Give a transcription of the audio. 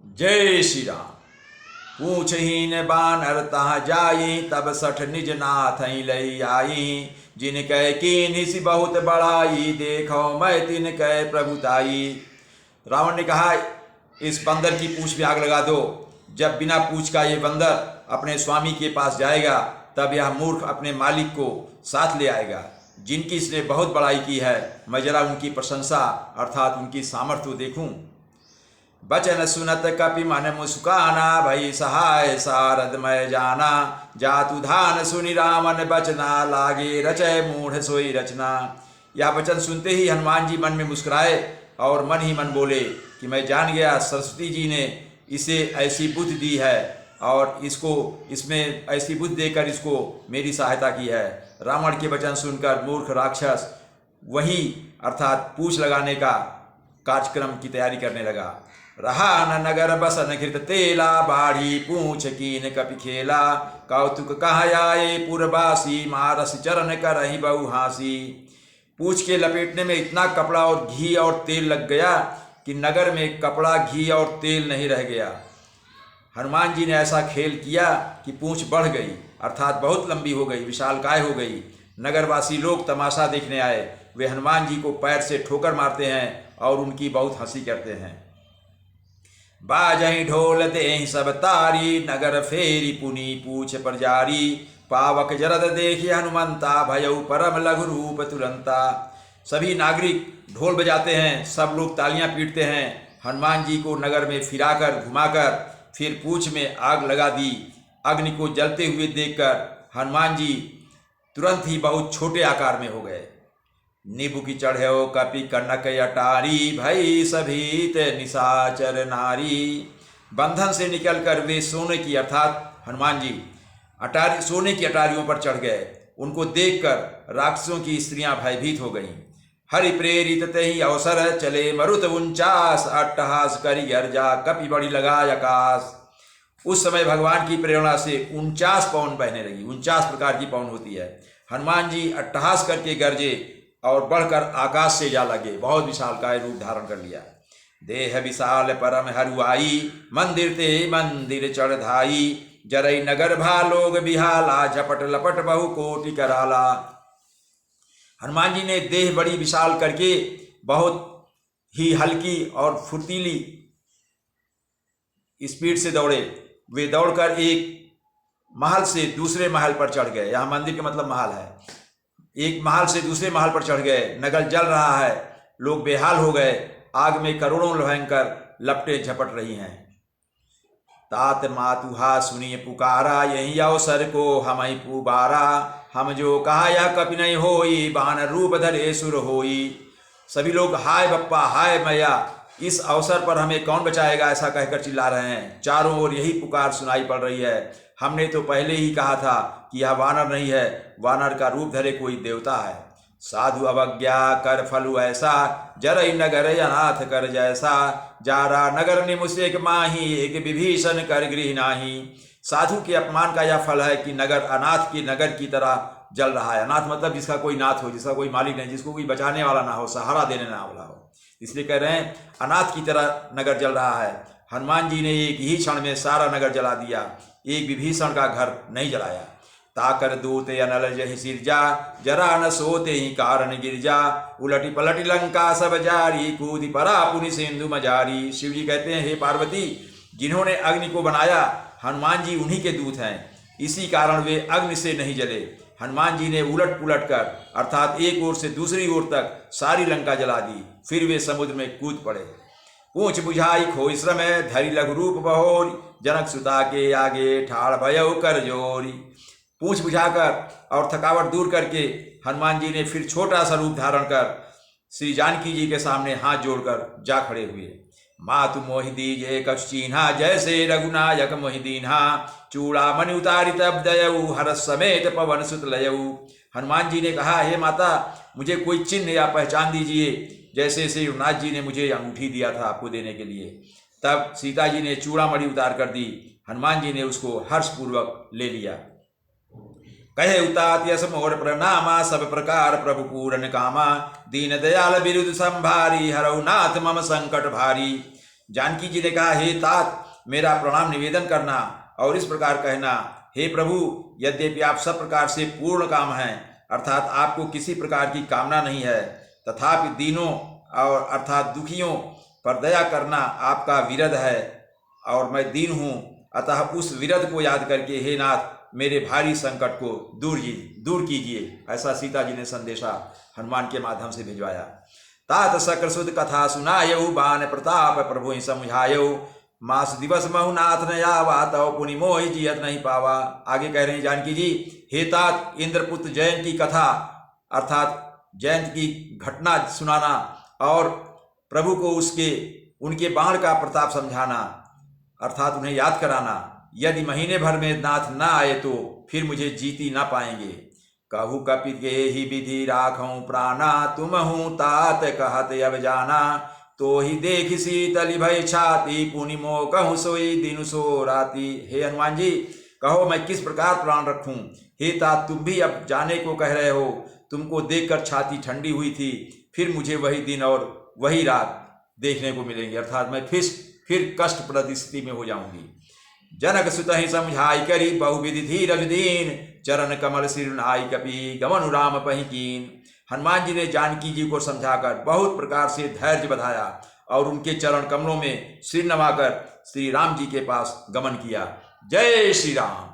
जय श्री राम। पूछहीन बानर तहाँ जाई, तब सठ निज नाथ लई आई। जिन कह कीन्ही सी बहुत बड़ाई, देखो मैं तिन कह प्रभुताई। रावण ने कहा, इस बंदर की पूंछ में आग लगा दो। जब बिना पूंछ का ये बंदर अपने स्वामी के पास जाएगा, तब यह मूर्ख अपने मालिक को साथ ले आएगा। जिनकी इसने बहुत बड़ाई की है, मैं जरा उनकी प्रशंसा अर्थात उनकी सामर्थ्य देखूं। बचन सुनत कपि मन मुस्काना, भई सहाय सारद मैं जाना। जातु धान सुनि रामन बचना, लागे रचय मूढ़ सोई रचना। यह वचन सुनते ही हनुमान जी मन में मुस्कुराए और मन ही मन बोले कि मैं जान गया, सरस्वती जी ने इसे ऐसी बुद्धि दी है और इसमें ऐसी बुद्धि देकर इसको मेरी सहायता की है। रावण के वचन सुनकर मूर्ख राक्षस वही अर्थात पूछ लगाने का कार्यक्रम की तैयारी करने लगा। रहा न नगर बसन घृत तेला, बाढ़ी पूछ कीन कपि खेला। कौतुक कहा आए पुरबासी, मारस चरण करहि बहु हासी। पूछ के लपेटने में इतना कपड़ा और घी और तेल लग गया कि नगर में कपड़ा, घी और तेल नहीं रह गया। हनुमान जी ने ऐसा खेल किया कि पूंछ बढ़ गई अर्थात बहुत लंबी हो गई, विशालकाय हो गई। नगरवासी लोग तमाशा देखने आए। वे हनुमान जी को पैर से ठोकर मारते हैं और उनकी बहुत हंसी करते हैं। बाजहि ढोल देहि सब तारी, नगर फेरी पुनि पूछ पर जारी। पावक जरद देखि हनुमंता, भयउ परम लघु रूप तुरंता। सभी नागरिक ढोल बजाते हैं, सब लोग तालियां पीटते हैं। हनुमान जी को नगर में फिराकर घुमाकर फिर पूंछ में आग लगा दी। अग्नि को जलते हुए देखकर हनुमान जी तुरंत ही बहुत छोटे आकार में हो गए। नीबू की चढ़ो कपि कनक अटारी, भई सभीत निशाचर नारी। बंधन से निकलकर वे सोने की अर्थात हनुमान जी सोने की अटारियों पर चढ़ गए। उनको देखकर राक्षसों की स्त्रियां भयभीत हो गईं। हरि प्रेरित तहि अवसर, चले मरुत 49। अट्टहास करि गर्जा, कपि बड़ी लगाय आकाश। उस समय भगवान की प्रेरणा से 49 पवन बहने लगी। 49 प्रकार की पवन होती है। हनुमान जी अट्टहास करके गरजे और बढ़कर आकाश से जा लगे, बहुत विशालकाय रूप धारण कर लिया। देह विशाल परम हरुआई, मंदिर ते मंदिर चढ़ धाई। जरई नगर भालोग बिहाला, झपट लपट बहु कोटि कराला। हनुमान जी ने देह बड़ी विशाल करके बहुत ही हल्की और फुर्तीली स्पीड से दौड़े। वे दौड़कर एक महल से दूसरे महल पर चढ़ गए। यहाँ मंदिर का मतलब महल है। एक महल से दूसरे महल पर चढ़ गए। नगर जल रहा है, लोग बेहाल हो गए। आग में करोड़ों भयंकर लपटें झपट रही हैं। तात मातुहा सुनिए पुकारा, यही अवसर को हम ही पुबारा। हम जो कहा या कपि नहीं होई, बानर रूप धरे सुर होई। सभी लोग हाय बप्पा, हाय मैया, इस अवसर पर हमें कौन बचाएगा, ऐसा कहकर चिल्ला रहे हैं। चारों ओर यही पुकार सुनाई पड़ रही है। हमने तो पहले ही कहा था कि यह वानर नहीं है, वानर का रूप धरे कोई देवता है। साधु अवज्ञा कर फलु ऐसा, जरई नगर अनाथ कर जैसा। जारा नगर निमुसेक माही, एक विभीषण कर गृह नाही। साधु के अपमान का यह फल है कि नगर अनाथ के नगर की तरह जल रहा है। अनाथ मतलब जिसका कोई नाथ हो, जिसका कोई मालिक नहीं, जिसको कोई बचाने वाला ना हो, सहारा देने ना वाला हो। इसलिए कह रहे हैं अनाथ की तरह नगर जल रहा है। हनुमान जी ने एक ही क्षण में सारा नगर जला दिया, एक विभीषण का घर नहीं जलाया। ताकर दूते अनल जहि सिरजा, जरा न सोते ही कारण गिरजा। उलटी पलटी लंका सब जारी, कूदी परा पुनि सिंधु मजारी। शिव जी कहते हैं, हे पार्वती, जिन्होंने अग्नि को बनाया हनुमान जी उन्हीं के दूत हैं, इसी कारण वे अग्नि से नहीं जले। हनुमान जी ने उलट पुलट कर अर्थात एक ओर से दूसरी ओर तक सारी लंका जला दी। फिर वे समुद्र में कूद पड़े। पूछ बुझाई खोई श्रम, धरि लघु रूप बहोरी। जनक सुता के आगे ठाड़ भयउ कर जोरी। पूछ बुझाकर और थकावट दूर करके हनुमान जी ने फिर छोटा सा रूप धारण कर श्री जानकी जी के सामने हाथ जोड़कर जा खड़े हुए। मातु मोहि दीजे कछु चीन्हा, जैसे रघुनायक मोहि दीन्हा। चूड़ामणि उतारी तब दयऊ, हरस समेत पवन सुत लयऊ। हनुमान जी ने कहा, हे माता, मुझे कोई चिन्ह या पहचान दीजिए, जैसे श्री रघुनाथ जी ने मुझे अंगूठी दिया था आपको देने के लिए। तब सीता जी ने चूड़ामणि उतार कर दी। हनुमान जी ने उसको हर्षपूर्वक ले लिया। कहे उतात यस मोर प्रणामा, सब प्रकार प्रभु पूरन कामा। दीन दयाल बिरुद संभारी, हरऊ नाथ मम संकट भारी। जानकी जी ने कहा, हे तात, मेरा प्रणाम निवेदन करना और इस प्रकार कहना, हे प्रभु, यद्यपि आप सब प्रकार से पूर्ण काम हैं, अर्थात आपको किसी प्रकार की कामना नहीं है, तथापि दीनों और अर्थात दुखियों पर दया करना आपका विरध है और मैं दीन हूँ। अतः उस विरध को याद करके हे नाथ, मेरे भारी संकट को दूर कीजिए। ऐसा सीता जी ने संदेशा हनुमान के माध्यम से भिजवाया। तात सक्र सुद कथा सुनायऊ, बान प्रताप प्रभु समझायऊ, मास दिवस महु नाथ न आवा, तव पुनि मोहि जियत नहीं पावा। आगे कह रहे हैं जानकी जी, हे तात, इंद्रपुत्र जयंत की कथा अर्थात जयंत की घटना सुनाना और प्रभु को उनके बाण का प्रताप समझाना अर्थात उन्हें याद कराना। यदि महीने भर में नाथ न आए तो फिर मुझे जीती न पाएंगे। कहु कपि के ही विधि राखऊं प्राणा, तुम हूँ तात कहत अब जाना, तो ही देख शीतली भय छाती, पुनि मोह कहूँ सोई दिन सो राती। हे हनुमान जी, कहो मैं किस प्रकार प्राण रखूं। हे तात, तुम भी अब जाने को कह रहे हो, तुमको देखकर छाती ठंडी हुई थी, फिर मुझे वही दिन और वही रात देखने को मिलेंगे, अर्थात मैं फिर कष्टप्रद स्थिति में हो जाऊंगी। जनक सुत ही समझाई करी, बहुविधि धीरज दीन, चरण कमल सिर नाई कपि, गमन राम पहि कीन। हनुमान जी ने जानकी जी को समझाकर बहुत प्रकार से धैर्य बधाया और उनके चरण कमलों में सिर नवाकर श्री राम जी के पास गमन किया। जय श्री राम।